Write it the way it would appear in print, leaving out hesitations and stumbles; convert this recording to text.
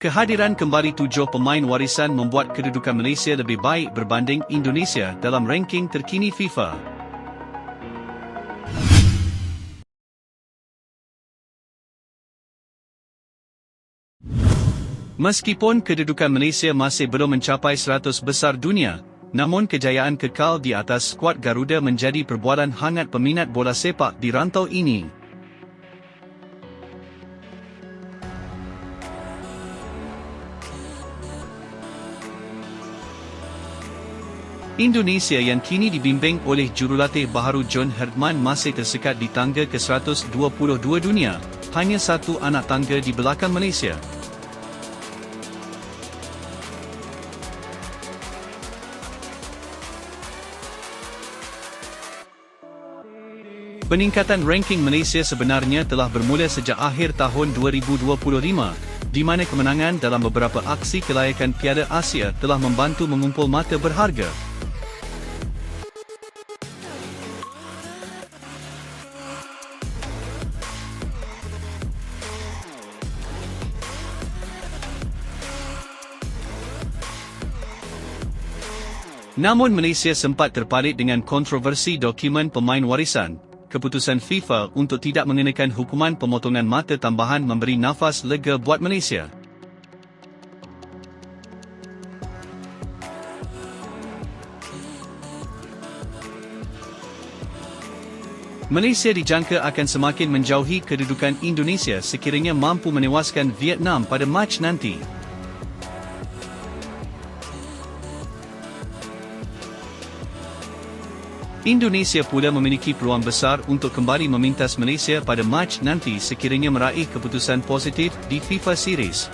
Kehadiran kembali 7 pemain warisan membuat kedudukan Malaysia lebih baik berbanding Indonesia dalam ranking terkini FIFA. Meskipun kedudukan Malaysia masih belum mencapai 100 besar dunia, namun kejayaan kekal di atas skuad Garuda menjadi perbualan hangat peminat bola sepak di rantau ini. Indonesia yang kini dibimbing oleh jurulatih baharu John Herdman masih tersekat di tangga ke-122 dunia, hanya satu anak tangga di belakang Malaysia. Peningkatan ranking Malaysia sebenarnya telah bermula sejak akhir tahun 2025, di mana kemenangan dalam beberapa aksi kelayakan Piala Asia telah membantu mengumpul mata berharga. Namun Malaysia sempat terpalit dengan kontroversi dokumen pemain warisan. Keputusan FIFA untuk tidak mengenakan hukuman pemotongan mata tambahan memberi nafas lega buat Malaysia. Malaysia dijangka akan semakin menjauhi kedudukan Indonesia sekiranya mampu menewaskan Vietnam pada Mac nanti. Indonesia pula memiliki peluang besar untuk kembali memintas Malaysia pada Mac nanti sekiranya meraih keputusan positif di FIFA Series.